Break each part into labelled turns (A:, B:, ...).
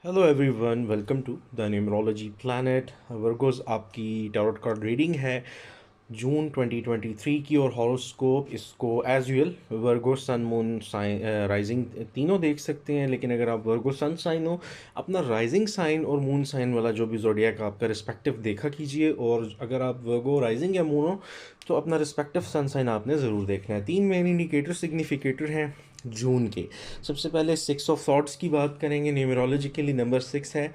A: Hello everyone, welcome to the numerology planet. Virgos आपकी tarot card reading है June 2023 की, और हॉरोस्कोप इसको as usual Virgo sun moon sign rising तीनों देख सकते हैं। लेकिन अगर आप वर्गो सन साइन हो, अपना राइजिंग साइन और मून साइन वाला जो भी जोडियाक आपका रिस्पेक्टिव देखा कीजिए। और अगर आप वर्गो राइजिंग या मून हो तो अपना रिस्पेक्टिव सन साइन आपने ज़रूर देखना है। तीन मेन इंडिकेटर सिग्निफिकेटर हैं जून के। सबसे पहले सिक्स ऑफ थॉट्स की बात करेंगे। न्यूमरोलॉजिकली नंबर 6 है,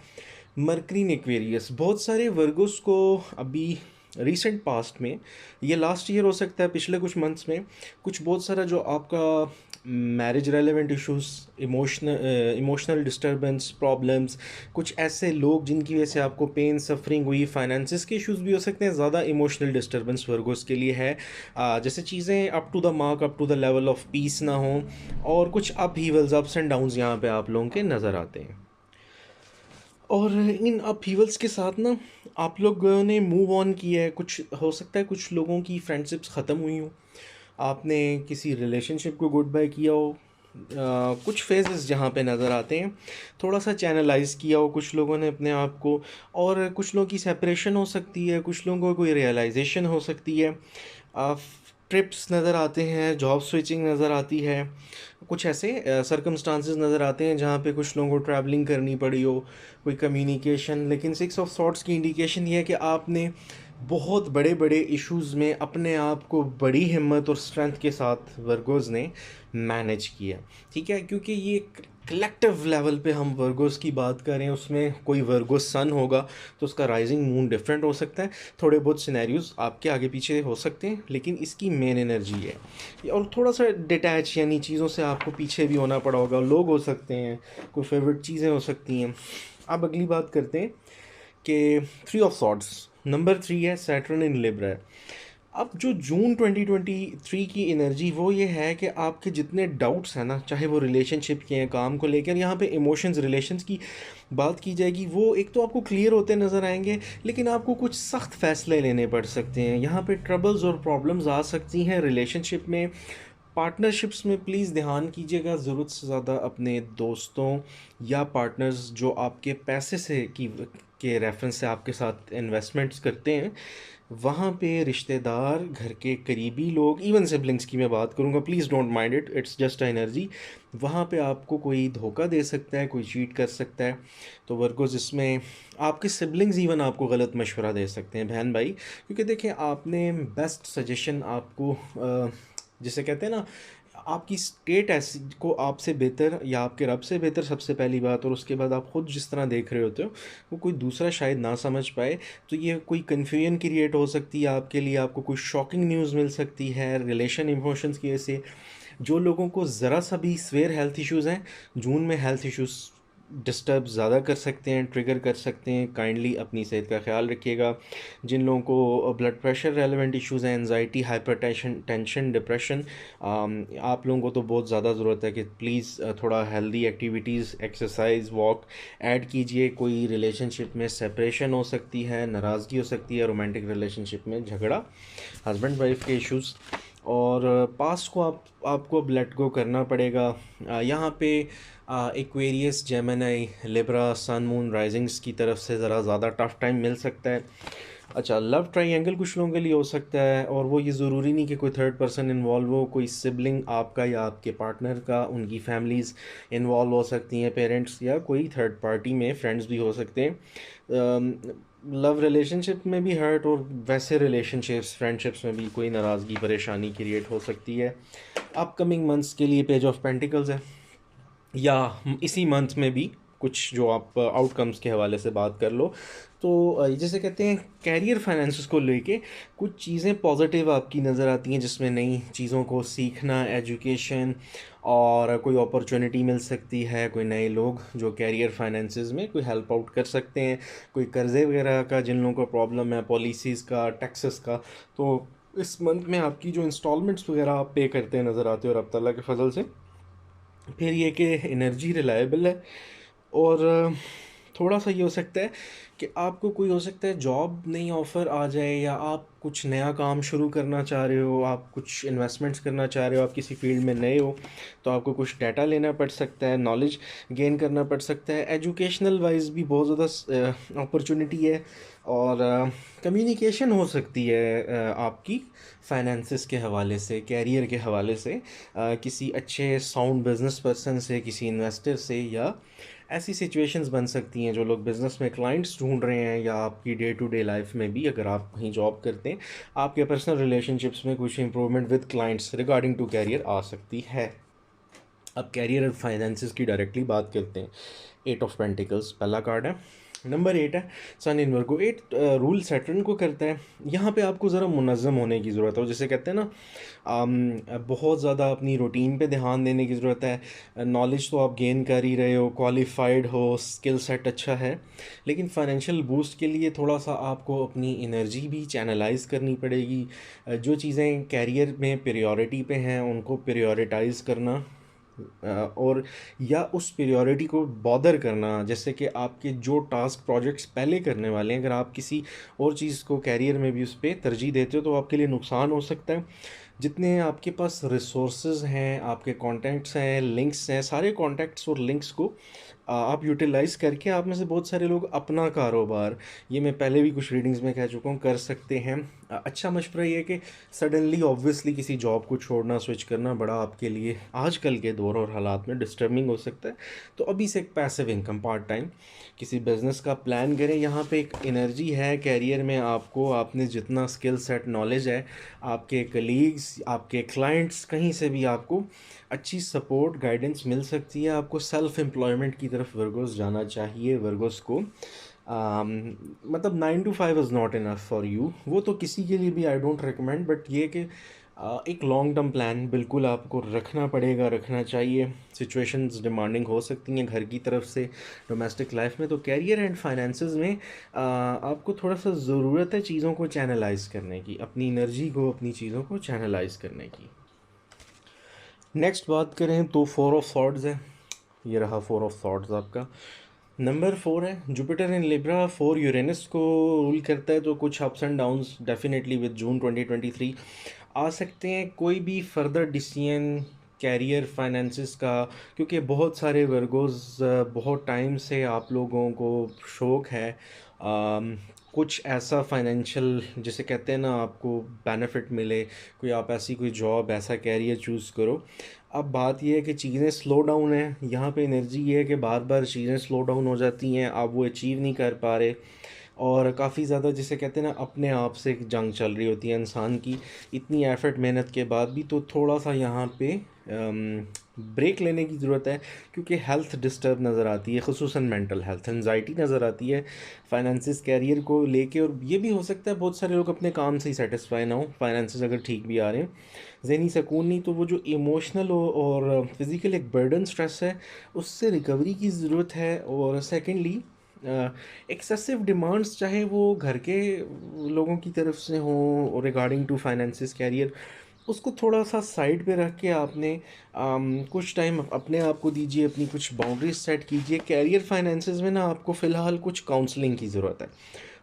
A: मरकरी इन एक्वेरियस। बहुत सारे वर्गोस को अभी रिसेंट पास्ट में, ये लास्ट ईयर हो सकता है, पिछले कुछ मंथ्स में, कुछ बहुत सारा जो आपका marriage relevant issues, emotional disturbance problems, कुछ ऐसे लोग जिनकी वजह से आपको पेन सफरिंग हुई, फाइनेंसिस के इश्यूज भी हो सकते हैं। ज़्यादा इमोशनल डिस्टर्बेंस वर्गोस के लिए है। जैसे चीज़ें up to the mark, up to the level of peace ना हो, और कुछ अपहीवल्स, अप्स एंड डाउन्स यहाँ पे आप लोगों के नज़र आते हैं। और इन अपहीवल्स के साथ ना आप लोगों ने मूव ऑन किया है। कुछ हो सकता है कुछ लोगों की फ्रेंडशिप्स ख़त्म हुई हों, आपने किसी रिलेशनशिप को गुड बाय किया हो। कुछ फेजेस जहाँ पे नज़र आते हैं, थोड़ा सा चैनलाइज किया हो कुछ लोगों ने अपने आप को। और कुछ लोगों की सेपरेशन हो सकती है, कुछ लोगों को कोई रियलाइजेशन हो सकती है। ट्रिप्स नज़र आते हैं, जॉब स्विचिंग नज़र आती है, कुछ ऐसे सर्कमस्टांसेस नज़र आते हैं जहाँ पे कुछ लोगों को ट्रैवलिंग करनी पड़ी हो, कोई कम्युनिकेशन। लेकिन सिक्स ऑफ सॉर्ट्स की इंडिकेशन ये है कि आपने बहुत बड़े बड़े इश्यूज़ में अपने आप को बड़ी हिम्मत और स्ट्रेंथ के साथ वर्गोज़ ने मैनेज किया। ठीक है, क्योंकि ये कलेक्टिव लेवल पे हम वर्गोस की बात करें, उसमें कोई वर्गो सन होगा तो उसका राइजिंग मून डिफरेंट हो सकता है। थोड़े बहुत सिनेरियोज आपके आगे पीछे हो सकते हैं, लेकिन इसकी मेन एनर्जी है। और थोड़ा सा डिटैच, यानी चीज़ों से आपको पीछे भी होना पड़ा होगा। लोग हो सकते हैं, कोई फेवरेट चीज़ें हो सकती हैं। अब अगली बात करते हैं कि थ्री ऑफ सॉर्ड्स नंबर 3 है, सैटर्न इन लिब्रा है। अब जो जून 2023 की एनर्जी वो ये है कि आपके जितने डाउट्स हैं ना, चाहे वो रिलेशनशिप के हैं, काम को लेकर, यहाँ पे इमोशंस रिलेशंस की बात की जाएगी, वो एक तो आपको क्लियर होते नज़र आएंगे। लेकिन आपको कुछ सख्त फैसले लेने पड़ सकते हैं। यहाँ पे ट्रबल्स और प्रॉब्लम्स आ सकती हैं रिलेशनशिप में, पार्टनरशिप्स में। प्लीज़ ध्यान कीजिएगा, ज़रूरत से ज़्यादा अपने दोस्तों या पार्टनर्स जो आपके पैसे से की के रेफरेंस से आपके साथ इन्वेस्टमेंट्स करते हैं, वहाँ पे रिश्तेदार, घर के करीबी लोग, इवन सिबलिंग्स की मैं बात करूँगा, please don't mind it, it's just a energy. वहाँ पे आपको कोई धोखा दे सकता है, कोई चीट कर सकता है। तो वर्गोस इसमें आपके सिबलिंग्स इवन आपको गलत मशवरा दे सकते हैं, बहन भाई। क्योंकि देखें, आपने बेस्ट सजेशन आपको जिसे कहते हैं ना, आपकी स्टेट ऐसी को आपसे बेहतर या आपके रब से बेहतर, सबसे पहली बात, और उसके बाद आप ख़ुद जिस तरह देख रहे होते हो वो कोई दूसरा शायद ना समझ पाए। तो ये कोई कन्फ्यूजन क्रिएट हो सकती है आपके लिए, आपको कोई शॉकिंग न्यूज़ मिल सकती है रिलेशन इमोशंस की वजह से। जो लोगों को ज़रा सा भी स्वेयर हेल्थ इश्यूज़ हैं, जून में हेल्थ इश्यूज़ डिस्टर्ब ज़्यादा कर सकते हैं, ट्रिगर कर सकते हैं। काइंडली अपनी सेहत का ख्याल रखिएगा। जिन लोगों को ब्लड प्रेशर रेलेवेंट इश्यूज़ हैं, एनजाइटी, हाइपरटेंशन, टेंशन, डिप्रेशन, आप लोगों को तो बहुत ज़्यादा ज़रूरत है कि प्लीज़ थोड़ा healthy activities, exercise, walk add कीजिए। कोई रिलेशनशिप में सेपरेशन हो सकती है, नाराज़गी हो सकती है, रोमांटिक रिलेशनशिप में झगड़ा, हस्बैंड वाइफ के इश्यूज़, और पास्ट को आपको अब लेट गो करना पड़ेगा। यहाँ पे Aquarius, Gemini, Libra, sun moon risings की तरफ से ज़रा ज़्यादा टफ टाइम मिल सकता है। अच्छा, लव ट्रायंगल कुछ लोगों के लिए हो सकता है, और वो ये ज़रूरी नहीं कि कोई थर्ड पर्सन इन्वॉल्व हो। कोई सिबलिंग आपका या आपके पार्टनर का, उनकी फैमिलीज़ इन्वॉल्व हो सकती हैं, पेरेंट्स, या कोई थर्ड पार्टी में फ्रेंड्स भी हो सकते हैं। लव रिलेशनशिप में भी हर्ट, और वैसे रिलेशनशिप्स, फ्रेंडशिप्स में भी कोई नाराज़गी, परेशानी क्रिएट हो सकती है। अपकमिंग मंथ्स के लिए पेज ऑफ पेंटिकल्स है, या इसी मंथ में भी कुछ जो आप आउटकम्स के हवाले से बात कर लो। तो जैसे कहते हैं, कैरियर फाइनेंसेस को लेके कुछ चीज़ें पॉजिटिव आपकी नज़र आती हैं, जिसमें नई चीज़ों को सीखना, एजुकेशन, और कोई अपॉर्चुनिटी मिल सकती है। कोई नए लोग जो कैरियर फाइनेंसेस में कोई हेल्प आउट कर सकते हैं। कोई कर्ज़े वगैरह का जिन लोगों को प्रॉब्लम है, पॉलिसीज़ का, टैक्सेस का, तो इस मंथ में आपकी जो इंस्टॉलमेंट्स वगैरह आप पे करते हैं नज़र आते हो रब ताला के फजल से। फिर ये कि एनर्जी रिलायबल है, और थोड़ा सा ये हो सकता है कि आपको कोई हो सकता है जॉब नहीं ऑफ़र आ जाए, या आप कुछ नया काम शुरू करना चाह रहे हो, आप कुछ इन्वेस्टमेंट्स करना चाह रहे हो, आप किसी फील्ड में नए हो, तो आपको कुछ डाटा लेना पड़ सकता है, नॉलेज गेन करना पड़ सकता है। एजुकेशनल वाइज भी बहुत ज़्यादा अपॉर्चुनिटी है, और कम्युनिकेशन हो सकती है आपकी फाइनेंसिस के हवाले से, कैरियर के हवाले से, किसी अच्छे साउंड बिजनेस पर्सन से, किसी इन्वेस्टर से, या ऐसी सिचुएशंस बन सकती हैं जो लोग बिज़नेस में क्लाइंट्स ढूंढ रहे हैं, या आपकी डे टू डे लाइफ में भी अगर आप कहीं जॉब करते हैं, आपके पर्सनल रिलेशनशिप्स में कुछ improvement with clients regarding to career आ सकती है। अब कैरियर और फाइनेंसिस की डायरेक्टली बात करते हैं। 8 ऑफ पेंटिकल्स पहला कार्ड है। नंबर 8 है सन इन वर्गो। 8 रूल सैटर्न को करता है। यहाँ पे आपको ज़रा मुनज़्ज़म होने की ज़रूरत है, जैसे कहते हैं ना, बहुत ज़्यादा अपनी रूटीन पे ध्यान देने की ज़रूरत है। नॉलेज तो आप गेन कर ही रहे हो, क्वालिफाइड हो, स्किल सेट अच्छा है, लेकिन फाइनेंशियल बूस्ट के लिए थोड़ा सा आपको अपनी एनर्जी भी चैनलाइज करनी पड़ेगी। जो चीज़ें कैरियर में प्रायोरिटी पे हैं उनको प्रायोरिटाइज़ करना, और या उस प्रायोरिटी को बॉदर करना, जैसे कि आपके जो टास्क प्रोजेक्ट्स पहले करने वाले हैं, अगर आप किसी और चीज़ को कैरियर में भी उस पर तरजीह देते हो तो आपके लिए नुकसान हो सकता है। जितने आपके पास रिसोर्सेज हैं, आपके कॉन्टैक्ट्स हैं, लिंक्स हैं, सारे कॉन्टैक्ट्स और लिंक्स को आप यूटिलाइज़ करके, आप में से बहुत सारे लोग अपना कारोबार, ये मैं पहले भी कुछ रीडिंग्स में कह चुका हूँ, कर सकते हैं। अच्छा मशवरा ये है कि सडनली ऑब्वियसली किसी जॉब को छोड़ना, स्विच करना बड़ा आपके लिए आजकल के दौर और हालात में डिस्टर्बिंग हो सकता है। तो अभी से एक पैसिव इनकम पार्ट टाइम किसी बिज़नेस का प्लान करें। यहाँ पे एक एनर्जी है कैरियर में, आपको, आपने जितना स्किल सेट नॉलेज है, आपके कलीग्स, आपके क्लाइंट्स, कहीं से भी आपको अच्छी सपोर्ट गाइडेंस मिल सकती है। आपको सेल्फ एम्प्लॉयमेंट की तरफ वर्गोस जाना चाहिए। वर्गोस को मतलब 9 to 5 is not enough for you, वो तो किसी के लिए भी आई डोंट रिकमेंड, बट ये कि एक लॉन्ग टर्म प्लान बिल्कुल आपको रखना पड़ेगा, रखना चाहिए। सिचुएशंस डिमांडिंग हो सकती हैं घर की तरफ से, डोमेस्टिक लाइफ में, तो कैरियर एंड फाइनेंसेस में आपको थोड़ा सा ज़रूरत है चीज़ों को चैनलाइज करने की, अपनी एनर्जी को, अपनी चीज़ों को चैनलाइज करने की। नेक्स्ट बात करें तो 4 ऑफ सॉर्ड्स है। ये रहा 4 ऑफ सॉर्ड्स आपका। नंबर 4 है जुपिटर इन लिब्रा। 4 यूरेनस को रूल करता है, तो कुछ ups and downs definitely with June 2023 आ सकते हैं। कोई भी फर्दर डिसीजन कैरियर फाइनेंसिस का, क्योंकि बहुत सारे वर्गोस बहुत टाइम से आप लोगों को शौक़ है कुछ ऐसा फाइनेंशियल, जिसे कहते हैं ना, आपको बेनिफिट मिले, कोई आप ऐसी कोई जॉब, ऐसा कैरियर चूज़ करो। अब बात यह है कि चीज़ें स्लो डाउन है, यहाँ पे एनर्जी ये है कि बार बार चीज़ें स्लो डाउन हो जाती हैं, आप वो अचीव नहीं कर पा रहे, और काफ़ी ज़्यादा जिसे कहते हैं ना, अपने आप से एक जंग चल रही होती है इंसान की, इतनी एफर्ट मेहनत के बाद भी। तो थोड़ा सा यहाँ पे ब्रेक लेने की ज़रूरत है, क्योंकि हेल्थ डिस्टर्ब नज़र आती है, ख़ुसूसन मेंटल हेल्थ, एंजाइटी नज़र आती है फाइनेंसिस कैरियर को लेके। और ये भी हो सकता है बहुत सारे लोग अपने काम से ही सेटिस्फाई ना हो, फाइनेंसिस अगर ठीक भी आ रहे हैं, ज़हनी सुकून नहीं, तो वो जो इमोशनल और फिज़िकल एक बर्डन स्ट्रेस है, उससे रिकवरी की ज़रूरत है। और सेकेंडली एक्सेसिव डिमांड्स, चाहे वो घर के लोगों की तरफ से हों रिगार्डिंग टू फाइनेंसिस कैरियर, उसको थोड़ा सा साइड पे रख के आपने कुछ टाइम अपने आप को दीजिए, अपनी कुछ बाउंड्रीज सेट कीजिए। कैरियर फाइनेंसेस में ना आपको फ़िलहाल कुछ काउंसलिंग की ज़रूरत है,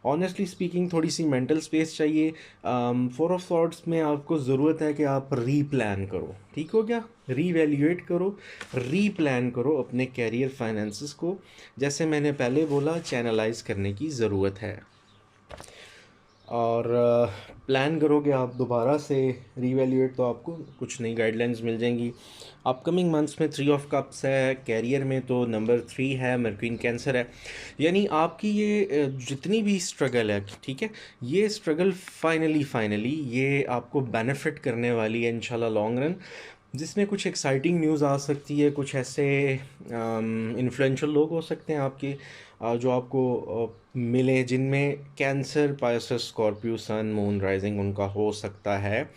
A: ऑनेस्टली स्पीकिंग, थोड़ी सी मेंटल स्पेस चाहिए। 4 ऑफ सॉर्ड्स में आपको ज़रूरत है कि आप री प्लान करो, ठीक हो गया, रीवैल्यूएट करो, री प्लान करो अपने कैरियर फाइनेंसेस को। जैसे मैंने पहले बोला, चैनलाइज करने की ज़रूरत है, और प्लान करोगे आप दोबारा से रीवैल्यूएट, तो आपको कुछ नई गाइडलाइंस मिल जाएंगी। अपकमिंग मंथ्स में 3 ऑफ कप्स है, कैरियर में तो नंबर 3 है, मरक्यूरी इन कैंसर है। यानी आपकी ये जितनी भी स्ट्रगल है, ठीक है, ये स्ट्रगल फाइनली ये आपको बेनिफिट करने वाली है इंशाल्लाह लॉन्ग रन, जिसमें कुछ एक्साइटिंग न्यूज़ आ सकती है। कुछ ऐसे इन्फ्लुएंशियल लोग हो सकते हैं आपके, जो आपको मिले, जिनमें cancer, Pisces, Scorpio, sun, moon, rising उनका हो सकता है।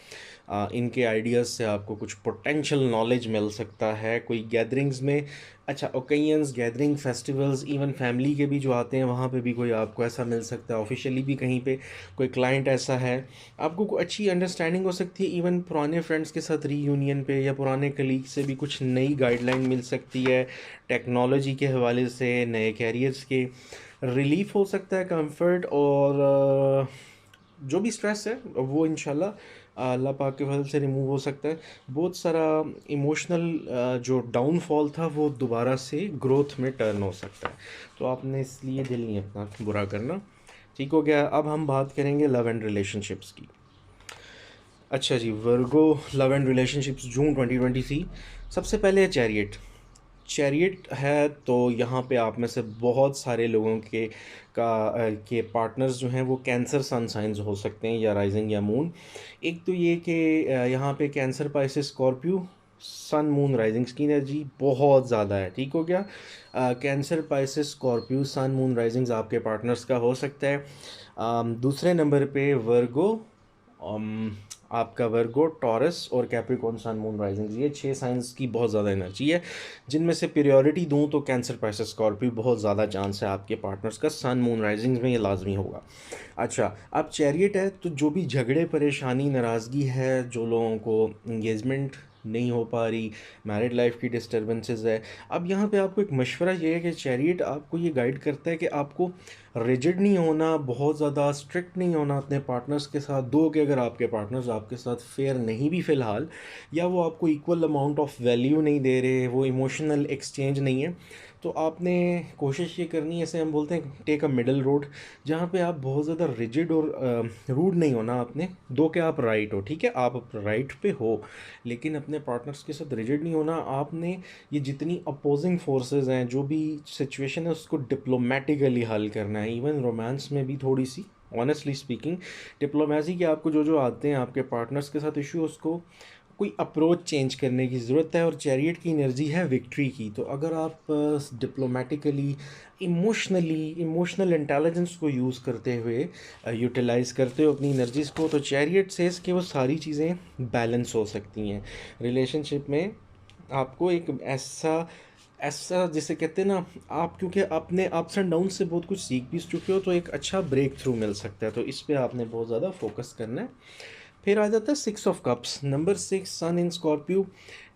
A: इनके आइडियाज़ से आपको कुछ पोटेंशियल नॉलेज मिल सकता है। कोई गैदरिंग्स में अच्छा, occasions, gathering, festivals, even family के भी जो आते हैं वहाँ पे भी कोई आपको ऐसा मिल सकता है, ऑफिशियली भी कहीं पे कोई क्लाइंट ऐसा है, आपको कोई अच्छी अंडरस्टैंडिंग हो सकती है, इवन पुराने फ्रेंड्स के साथ रीयूनियन पे या पुराने कलीग से भी कुछ नई गाइडलाइन मिल सकती है, टेक्नोलॉजी के हवाले से, नए कैरियर्स के रिलीफ हो सकता है, कंफर्ट, और जो भी स्ट्रेस है वो इंशाल्लाह अल्लाह पाक के फजल से रिमूव हो सकता है। बहुत सारा इमोशनल जो डाउनफॉल था वो दोबारा से ग्रोथ में टर्न हो सकता है। तो आपने इसलिए दिल नहीं अपना बुरा करना। ठीक हो गया। अब हम बात करेंगे लव एंड रिलेशनशिप्स की। अच्छा जी, वर्गो लव एंड रिलेशनशिप्स जून 2023। सबसे पहले है चैरियट। चैरियट है तो यहाँ पे आप में से बहुत सारे लोगों के पार्टनर्स जो हैं वो कैंसर सन साइंस हो सकते हैं, या राइजिंग या मून। एक तो ये कि यहाँ पे Cancer, Pisces, Scorpio, sun moon rising की एनर्जी बहुत ज़्यादा है। ठीक हो गया। Cancer, Pisces, Scorpio, sun moon risings आपके पार्टनर्स का हो सकता है। दूसरे नंबर पे वर्गो, आपका वर्गो, टॉरस और कैप्रिकॉर्न, सन मून राइजिंग, ये 6 साइंस की बहुत ज़्यादा एनर्जी है। जिनमें से प्रायोरिटी दूं तो कैंसर, पाइसेस, स्कॉर्पियो बहुत ज़्यादा चांस है आपके पार्टनर्स का सन मून राइजिंग में, ये लाजमी होगा। अच्छा, अब चैरियट है तो जो भी झगड़े, परेशानी, नाराज़गी है, जो लोगों को इंगेजमेंट नहीं हो पा रही, मैरिड लाइफ की डिस्टर्बेंसेस है, अब यहाँ पे आपको एक मशवरा ये है कि चैरियट आपको ये गाइड करता है कि आपको रिजिड नहीं होना, बहुत ज़्यादा स्ट्रिक्ट नहीं होना अपने पार्टनर्स के साथ। दो कि अगर आपके पार्टनर्स आपके साथ फेयर नहीं भी फ़िलहाल, या वो आपको इक्वल अमाउंट ऑफ वैल्यू नहीं दे रहे, वो इमोशनल एक्सचेंज नहीं है, तो आपने कोशिश ये करनी है, जैसे हम बोलते हैं टेक अ मिडल रोड, जहाँ पे आप बहुत ज़्यादा रिजिड और रूड नहीं होना। आपने दो के आप राइट हो, ठीक है, आप राइट पे हो, लेकिन अपने पार्टनर्स के साथ रिजिड नहीं होना। आपने ये जितनी अपोजिंग फोर्सेस हैं, जो भी सिचुएशन है, उसको डिप्लोमेटिकली हल करना है। इवन रोमांस में भी थोड़ी सी, ऑनेस्टली स्पीकिंग, डिप्लोमेसी के आपको जो जो आते हैं आपके पार्टनर्स के साथ इशू, उसको कोई अप्रोच चेंज करने की ज़रूरत है। और चैरियट की एनर्जी है विक्ट्री की, तो अगर आप डिप्लोमेटिकली, इमोशनल इंटेलिजेंस को यूज़ करते हुए यूटिलाइज़ करते हो अपनी एनर्जीज़ को, तो चैरियट सेज कि वो सारी चीज़ें बैलेंस हो सकती हैं रिलेशनशिप में। आपको एक ऐसा ऐसा जिसे कहते हैं ना, आप क्योंकि अपने अप्स एंड डाउन से बहुत कुछ सीख भी चुके हो, तो एक अच्छा ब्रेक थ्रू मिल सकता है। तो इस पे आपने बहुत ज़्यादा फोकस करना है। फिर आ जाता है 6 of cups, number 6, sun in Scorpio.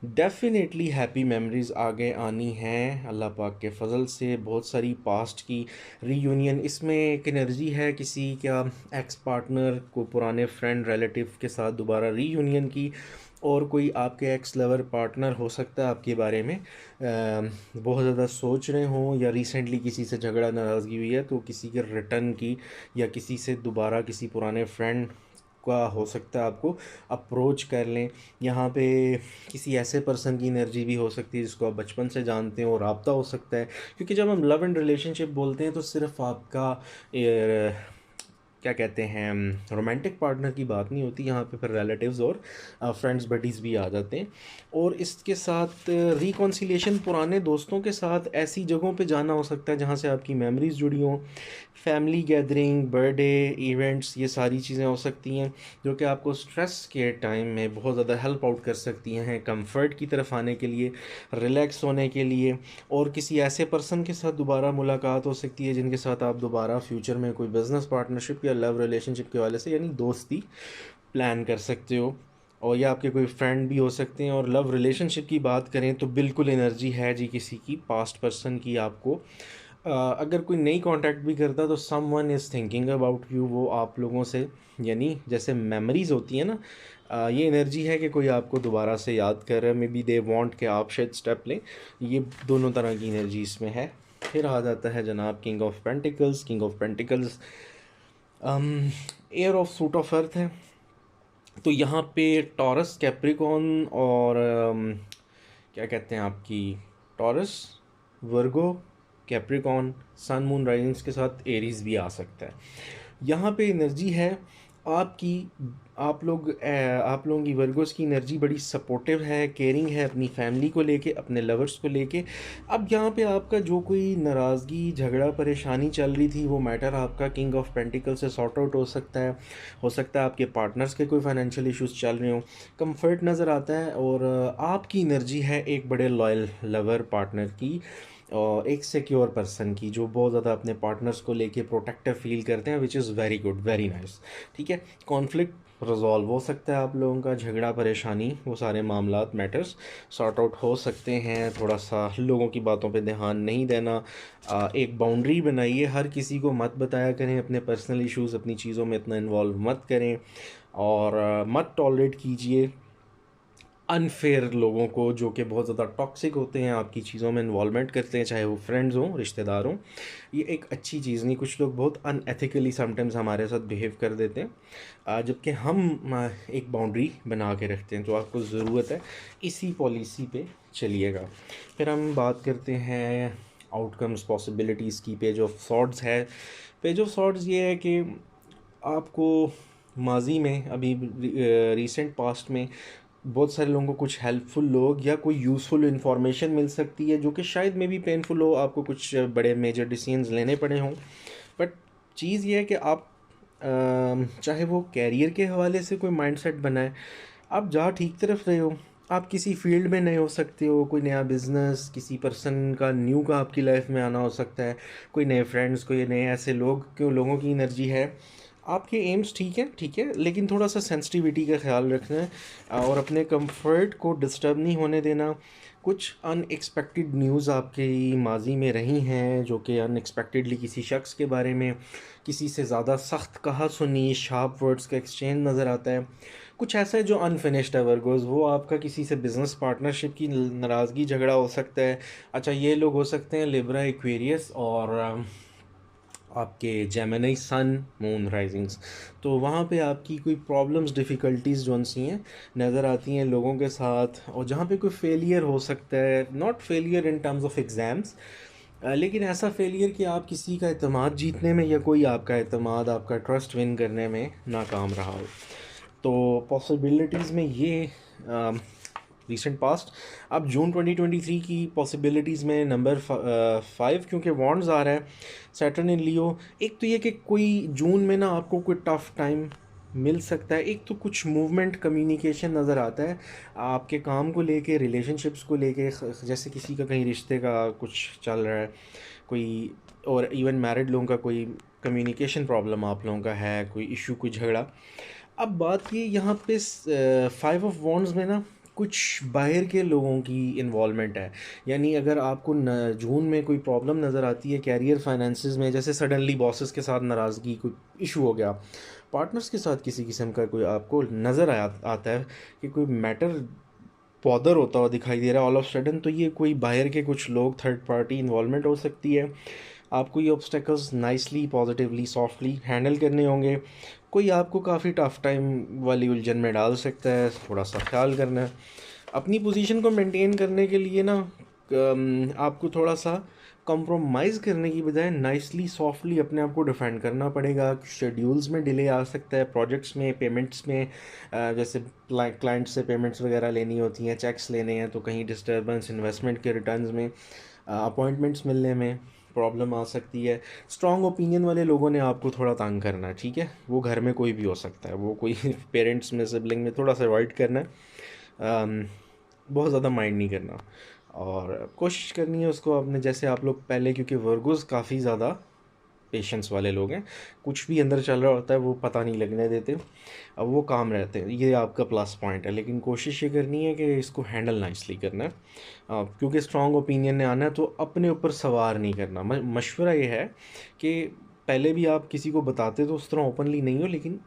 A: Definitely happy memories आगे आनी हैं अल्लाह पाक के फजल से, बहुत सारी पास्ट की रीयूनियन। इसमें एक एनर्जी है किसी क्या एक्स पार्टनर को पुराने फ्रेंड, रिलेटिव के साथ दोबारा रीयूनियन की, और कोई आपके एक्स लवर पार्टनर हो सकता है आपके बारे में बहुत ज़्यादा सोच रहे हों, या रिसेंटली किसी से झगड़ा, नाराज़गी हुई है, तो किसी के रिटर्न की, या किसी से दोबारा किसी पुराने फ्रेंड का हो सकता है आपको अप्रोच कर लें। यहाँ पे किसी ऐसे पर्सन की एनर्जी भी हो सकती है जिसको आप बचपन से जानते हो, रब्ता हो सकता है। क्योंकि जब हम लव एंड रिलेशनशिप बोलते हैं तो सिर्फ आपका क्या कहते हैं, रोमांटिक पार्टनर की बात नहीं होती यहाँ पे, फिर रिलेटिव्स और फ्रेंड्स, बडीज़ भी आ जाते हैं। और इसके साथ रिकॉन्सिलिएशन, पुराने दोस्तों के साथ ऐसी जगहों पे जाना हो सकता है जहाँ से आपकी मेमोरीज जुड़ी हों। फैमिली गैदरिंग, बर्थडे इवेंट्स, ये सारी चीज़ें हो सकती हैं जो कि आपको स्ट्रेस के टाइम में बहुत ज़्यादा हेल्प आउट कर सकती हैं, कंफर्ट की तरफ आने के लिए, रिलैक्स होने के लिए। और किसी ऐसे पर्सन के साथ दोबारा मुलाकात हो सकती है जिनके साथ आप दोबारा फ्यूचर में कोई बिज़नेस पार्टनरशिप या लव रिलेशनशिप के वाले से, यानी दोस्ती प्लान कर सकते हो। और या आपके कोई फ्रेंड भी हो सकते हैं। और लव रिलेशनशिप की बात करें तो बिल्कुल एनर्जी है जी किसी की पास्ट पर्सन की आपको। अगर कोई नई कांटेक्ट भी करता तो someone is thinking about you, वो आप लोगों से, यानी जैसे मेमोरीज होती हैं ना, ये एनर्जी है कि कोई आपको दोबारा से याद कर रहा है, मे बी दे वांट कि आप शायद स्टेप लें। ये दोनों तरह की एनर्जी इसमें है। फिर आ जाता है जनाब king of pentacles. King of pentacles air of suit of earth है। तो यहाँ पे टॉरस, कैप्रिकॉर्न और क्या कहते हैं आपकी, टॉरस, वर्गो, कैप्रिकॉर्न, सन मून राइजिंग्स के साथ एरीज भी आ सकता है। यहाँ पे एनर्जी है आपकी आप लोगों की वर्गोस की एनर्जी बड़ी सपोर्टिव है, केयरिंग है अपनी फैमिली को लेके, अपने लवर्स को लेके। अब यहाँ पे आपका जो कोई नाराज़गी, झगड़ा, परेशानी चल रही थी, वो मैटर आपका किंग ऑफ पेंटिकल से सॉर्ट आउट हो सकता है। हो सकता है आपके पार्टनर्स के कोई फाइनेंशियल इश्यूज चल रहे हों। कंफर्ट नज़र आता है, और आपकी एनर्जी है एक बड़े लॉयल लवर पार्टनर की, और एक सिक्योर पर्सन की, जो बहुत ज़्यादा अपने पार्टनर्स को लेके प्रोटेक्टिव फील करते हैं, which is very good, very nice. ठीक है। कॉन्फ्लिक्ट रिजॉल्व हो सकता है, आप लोगों का झगड़ा, परेशानी, वो सारे मामलात, मैटर्स सॉर्ट आउट हो सकते हैं। थोड़ा सा लोगों की बातों पे ध्यान नहीं देना। एक बाउंड्री बनाइए, हर किसी को मत बताया करें अपने पर्सनल इश्यूज़, अपनी चीज़ों में इतना इन्वॉल्व मत करें। और मत टॉलरेट कीजिए अनफेयर लोगों को, जो कि बहुत ज़्यादा टॉक्सिक होते हैं, आपकी चीज़ों में इन्वॉल्वमेंट करते हैं, चाहे वो फ्रेंड्स हों, रिश्तेदार हों। ये एक अच्छी चीज़ नहीं। कुछ लोग बहुत अनएथिकली समटाइम्स हमारे साथ बिहेव कर देते हैं, जबकि हम एक बाउंड्री बना के रखते हैं। तो आपको ज़रूरत है इसी पॉलिसी पे चलिएगा। फिर हम बात करते हैं आउटकम्स, पॉसिबिलिटीज़ की। पेज ऑफ सॉर्ड्स है। पेज ऑफ सॉर्ड्स ये है कि आपको माजी में, अभी रिसेंट पास्ट में, बहुत सारे लोगों को कुछ हेल्पफुल लोग या कोई यूज़फुल इन्फॉर्मेशन मिल सकती है, जो कि शायद में भी पेनफुल हो, आपको कुछ बड़े मेजर डिसीजंस लेने पड़े हों। बट चीज़ ये है कि आप चाहे वो कैरियर के हवाले से कोई माइंडसेट बनाए, आप जहाँ ठीक तरफ रहे हो। आप किसी फील्ड में नए हो सकते हो, कोई नया बिजनेस, किसी पर्सन का न्यू का आपकी लाइफ में आना हो सकता है, कोई नए फ्रेंड्स, कोई नए ऐसे लोग, क्यों लोगों की एनर्जी है। आपके एम्स ठीक है, ठीक है, लेकिन थोड़ा सा सेंसिटिविटी का ख्याल रखना है, और अपने कंफर्ट को डिस्टर्ब नहीं होने देना। कुछ अनएक्सपेक्टेड न्यूज़ आपकी माजी में रही हैं, जो कि अनएक्सपेक्टेडली किसी शख्स के बारे में, किसी से ज़्यादा सख्त कहा सुनी, शार्प वर्ड्स का एक्सचेंज नज़र आता है। कुछ ऐसा है जो अनफिनिश्ड है वर्गोज़, वो आपका किसी से बिज़नेस पार्टनरशिप की नाराज़गी, झगड़ा हो सकता है। अच्छा, ये लोग हो सकते हैं लिब्रा, एक्वेरियस, और आपके जेमिनी सन, मून राइजिंग्स। तो वहाँ पे आपकी कोई प्रॉब्लम्स, डिफ़िकल्टीज़ जो सी हैं नज़र आती हैं लोगों के साथ, और जहाँ पे कोई फेलियर हो सकता है, not failure in terms of exams, लेकिन ऐसा फेलियर कि आप किसी का एतमाद जीतने में, या कोई आपका एतमाद, आपका ट्रस्ट विन करने में नाकाम रहा हो। तो पॉसिबिलिटीज़ में ये रीसेंट पास्ट। अब जून 2023 की पॉसिबिलिटीज़ में नंबर 5, क्योंकि वॉन्ड्स आ रहा है, सैटर्न इन लियो। एक तो ये कि कोई जून में ना आपको कोई टफ टाइम मिल सकता है। एक तो कुछ मूवमेंट, कम्युनिकेशन नज़र आता है आपके काम को लेके, रिलेशनशिप्स को लेके, जैसे किसी का कहीं रिश्ते का कुछ चल रहा है, कोई, और इवन मैरिड लोगों का कोई कम्युनिकेशन प्रॉब्लम आप लोगों का है, कोई इशू, कोई झगड़ा। अब बात ये यहाँ पे 5 ऑफ वॉन्ड्स में ना कुछ बाहर के लोगों की इन्वॉल्वमेंट है। यानी अगर आपको जून में कोई प्रॉब्लम नज़र आती है कैरियर, फाइनेंसिस में, जैसे सडनली बॉसेस के साथ नाराज़गी, कोई इशू हो गया, पार्टनर्स के साथ किसी किस्म का कोई आपको नज़र आता है कि कोई मैटर बॉदर होता हुआ दिखाई दे रहा है ऑल ऑफ सडन, तो ये कोई बाहर के कुछ लोग, थर्ड पार्टी इन्वॉल्वमेंट हो सकती है। आपको ये obstacles nicely, positively, softly handle करने होंगे। कोई आपको काफ़ी टफ टाइम वाली उलझन में डाल सकता है, थोड़ा सा ख्याल करना है। अपनी पोजीशन को मेंटेन करने के लिए ना आपको थोड़ा सा कॉम्प्रोमाइज़ करने की बजाय नाइसली, सॉफ्टली अपने आप को डिफेंड करना पड़ेगा। शेड्यूल्स में डिले आ सकता है, प्रोजेक्ट्स में, पेमेंट्स में, जैसे क्लाइंट से पेमेंट्स वगैरह लेनी होती हैं, चेक्स लेने हैं, तो कहीं डिस्टर्बेंस, इन्वेस्टमेंट के रिटर्न्स में, अपॉइंटमेंट्स मिलने में प्रॉब्लम आ सकती है। स्ट्रॉन्ग ओपिनियन वाले लोगों ने आपको थोड़ा तंग करना है, ठीक है। वो घर में कोई भी हो सकता है, वो कोई पेरेंट्स में, सिबलिंग में, थोड़ा सा अवॉइड करना है। बहुत ज़्यादा माइंड नहीं करना, और कोशिश करनी है उसको अपने, जैसे आप लोग पहले, क्योंकि वर्गोस काफ़ी ज़्यादा पेशेंस वाले लोग हैं, कुछ भी अंदर चल रहा होता है वो पता नहीं लगने देते, अब वो काम रहते हैं, ये आपका प्लस पॉइंट है। लेकिन कोशिश ये करनी है कि इसको हैंडल नाइसली करना है, क्योंकि स्ट्रॉन्ग ओपिनियन ने आना है, तो अपने ऊपर सवार नहीं करना। मशवरा ये है कि पहले भी आप किसी को बताते तो उस तरह ओपनली नहीं हो, लेकिन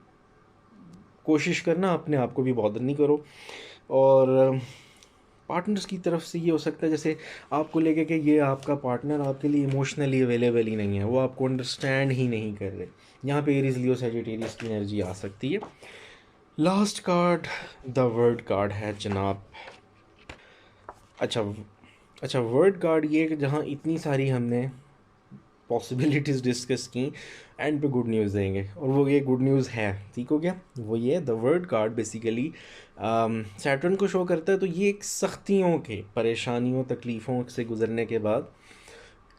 A: कोशिश करना अपने आप को भी बॉदर नहीं करो। और पार्टनर्स की तरफ से ये हो सकता है, जैसे आपको लेके कि ये आपका पार्टनर आपके लिए इमोशनली अवेलेबल ही नहीं है, वो आपको अंडरस्टैंड ही नहीं कर रहे। यहाँ पे एरीज, लियो, सजिटेरियस की एनर्जी आ सकती है। Last card the word card है जनाब। अच्छा, अच्छा, वर्ड कार्ड ये कि जहाँ इतनी सारी हमने पॉसिबिलिटीज़ डिस्कस की, एंड पे गुड न्यूज़ देंगे, और वो ये गुड न्यूज़ है, ठीक हो गया। वो ये the world card basically Saturn को शो करता है। तो ये एक सख्तियों के, परेशानियों, तकलीफ़ों से गुजरने के बाद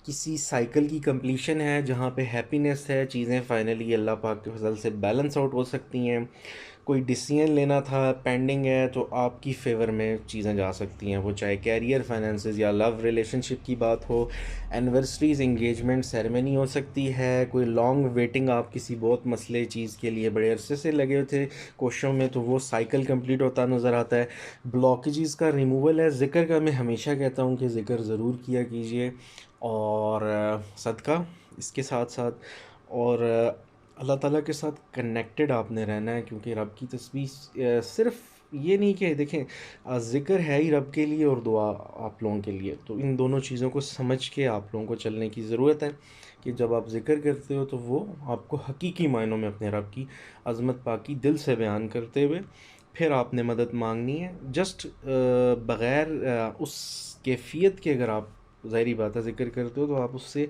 A: किसी साइकिल की कंप्लीशन है, जहाँ पे हैप्पीनेस है, चीज़ें फाइनली अल्लाह पाक के फजल से बैलेंस आउट हो सकती हैं। कोई डिसीजन लेना था पेंडिंग है, तो आपकी फ़ेवर में चीज़ें जा सकती हैं, वो चाहे कैरियर, फाइनेंसेस या लव रिलेशनशिप की बात हो। एनिवर्सरीज, इंगेजमेंट, सेरेमनी हो सकती है। कोई लॉन्ग वेटिंग, आप किसी बहुत मसले चीज़ के लिए बड़े अरसे से लगे हुए थे कोशिशों में, तो वो साइकिल कंप्लीट होता नज़र आता है। ब्लॉकेजेस का रिमूवल है। ज़िक्र का मैं हमेशा कहता हूँ कि ज़िक्र ज़रूर किया कीजिए, और सदका इसके साथ साथ, और अल्लाह ताला के साथ कनेक्टेड आपने रहना है, क्योंकि रब की तस्बीह सिर्फ ये नहीं कि देखें ज़िक्र है ही रब के लिए और दुआ आप लोगों के लिए, तो इन दोनों चीज़ों को समझ के आप लोगों को चलने की ज़रूरत है कि जब आप ज़िक्र करते हो तो वो आपको हकीकी मायनों में अपने रब की अज़मत पाकी दिल से बयान करते हुए फिर आपने मदद मांगनी है। जस्ट बग़ैर उस कैफ़ियत के, अगर आप ज़ाहिरी बात है ज़िक्र करते हो, तो आप उससे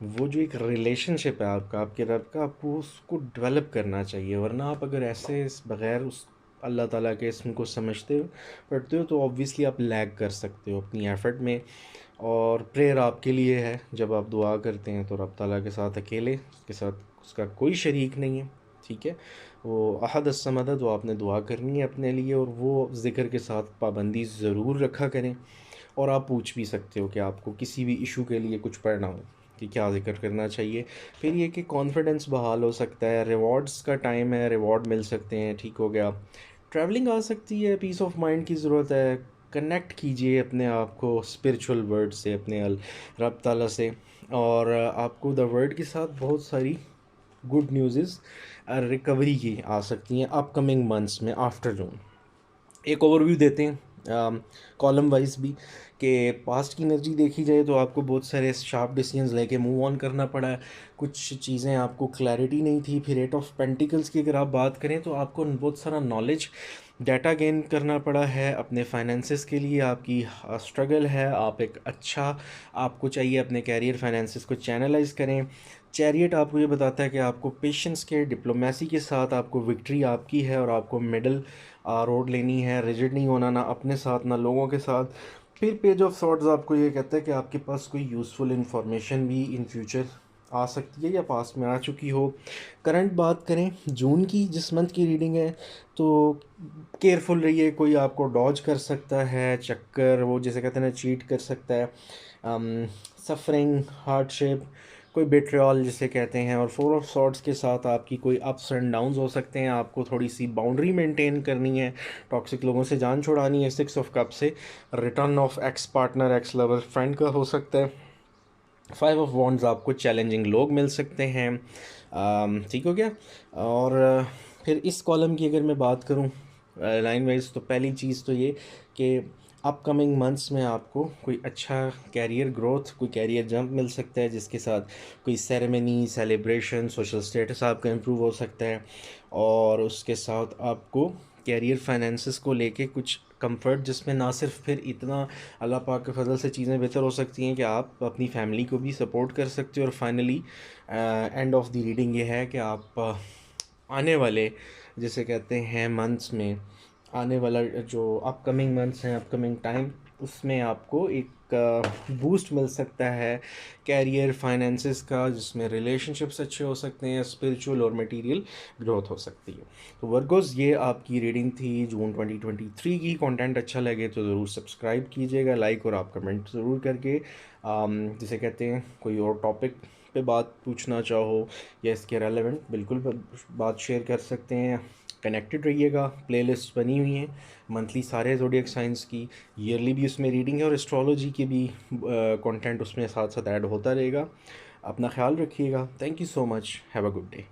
A: वो जो एक रिलेशनशिप है आपका आपके रब का, आपको उसको डेवलप करना चाहिए। वरना आप अगर ऐसे बग़ैर उस अल्लाह ताला के इसम को समझते हो पढ़ते हो, तो ऑब्वियसली आप लैग कर सकते हो अपनी एफ़र्ट में। और प्रेयर आपके लिए है, जब आप दुआ करते हैं तो रब ताला के साथ अकेले, उसके साथ उसका कोई शरीक नहीं है, ठीक है। वो अहद अस्समद है, तो आपने दुआ करनी है अपने लिए, और वो ज़िक्र के साथ पाबंदी ज़रूर रखा करें। और आप पूछ भी सकते हो कि आपको किसी भी इशू के लिए कुछ पढ़ना हो कि क्या ज़िक्र करना चाहिए। फिर ये कि कॉन्फिडेंस बहाल हो सकता है, रिवॉर्ड्स का टाइम है, रिवॉर्ड मिल सकते हैं, ठीक हो गया। ट्रैवलिंग आ सकती है, पीस ऑफ माइंड की ज़रूरत है। कनेक्ट कीजिए अपने आप को स्पिरिचुअल वर्ड से, अपने रब ताला से। और आपको द वर्ड के साथ बहुत सारी गुड न्यूज़ रिकवरी की आ सकती हैं अपकमिंग मंथ्स में आफ्टर जून। एक ओवरव्यू देते हैं कॉलम वाइज भी, कि पास्ट की एनर्जी देखी जाए तो आपको बहुत सारे शार्प डिसीजंस लेके मूव ऑन करना पड़ा है। कुछ चीज़ें आपको क्लैरिटी नहीं थी। फिर 8 ऑफ पेंटिकल्स की अगर आप बात करें, तो आपको बहुत सारा नॉलेज, डाटा गेन करना पड़ा है अपने फाइनेंसेस के लिए। आपकी स्ट्रगल है, आप एक अच्छा, आपको चाहिए अपने कैरियर फाइनेंसेस को चैनलाइज करें। चैरियट आपको ये बताता है कि आपको पेशेंस के, डिप्लोमेसी के साथ आपको विक्ट्री आपकी है, और आपको मिडल रोड लेनी है। रिजिड नहीं होना, ना अपने साथ ना लोगों के साथ। फिर पेज ऑफ सॉर्ड्स आपको ये कहता है कि आपके पास कोई यूज़फुल इंफॉर्मेशन भी इन फ्यूचर आ सकती है या पास्ट में आ चुकी हो। करंट बात करें जून की, जिस मंथ की रीडिंग है, तो केयरफुल रहिए। कोई आपको डॉज कर सकता है, चक्कर, वो जैसे कहते हैं ना, चीट कर सकता है। सफरिंग, हार्डशिप, कोई बेट्रियल जिसे कहते हैं। और 4 ऑफ सॉर्ड्स के साथ आपकी कोई अप्स एंड डाउन्स हो सकते हैं। आपको थोड़ी सी बाउंड्री मेंटेन करनी है, टॉक्सिक लोगों से जान छुड़ानी है। 6 ऑफ कप से return of ex partner, x lover, friend का हो सकता है। 5 ऑफ वॉन्ड्स, आपको चैलेंजिंग लोग मिल सकते हैं, ठीक हो गया। और फिर इस कॉलम की अगर मैं बात करूं लाइन वाइज, तो पहली चीज़ तो ये कि अपकमिंग मंथ्स में आपको कोई अच्छा कैरियर ग्रोथ, कोई कैरियर जंप मिल सकता है, जिसके साथ कोई सेरेमनी, सेलिब्रेशन, सोशल स्टेटस आपका इम्प्रूव हो सकता है। और उसके साथ आपको कैरियर फाइनेंसेस को लेके कुछ कंफर्ट, जिसमें ना सिर्फ फिर इतना अल्लाह पाक के फजल से चीज़ें बेहतर हो सकती हैं कि आप अपनी फैमिली को भी सपोर्ट कर सकते हो। और finally end of the reading ये है कि आप आने वाले, जिसे कहते हैं मंथ्स में, आने वाला जो अपकमिंग मंथ्स हैं, अपकमिंग टाइम, उसमें आपको एक बूस्ट मिल सकता है कैरियर फाइनेंसेस का, जिसमें रिलेशनशिप्स अच्छे हो सकते हैं, स्पिरिचुअल और मटेरियल ग्रोथ हो सकती है। तो वर्गोस, ये आपकी रीडिंग थी जून 2023 की। कंटेंट अच्छा लगे तो ज़रूर सब्सक्राइब कीजिएगा, लाइक और आप कमेंट ज़रूर करके, जिसे कहते हैं, कोई और टॉपिक पे बात पूछना चाहो या इसके रेलेवेंट, बिल्कुल बात शेयर कर सकते हैं। कनेक्टेड रहिएगा, प्लेलिस्ट बनी हुई हैं मंथली सारे ज़ोडिएक साइंस की, ईयरली भी उसमें रीडिंग है, और एस्ट्रोलॉजी की भी कंटेंट उसमें साथ साथ ऐड होता रहेगा। अपना ख्याल रखिएगा। Thank you so much. Have a good day.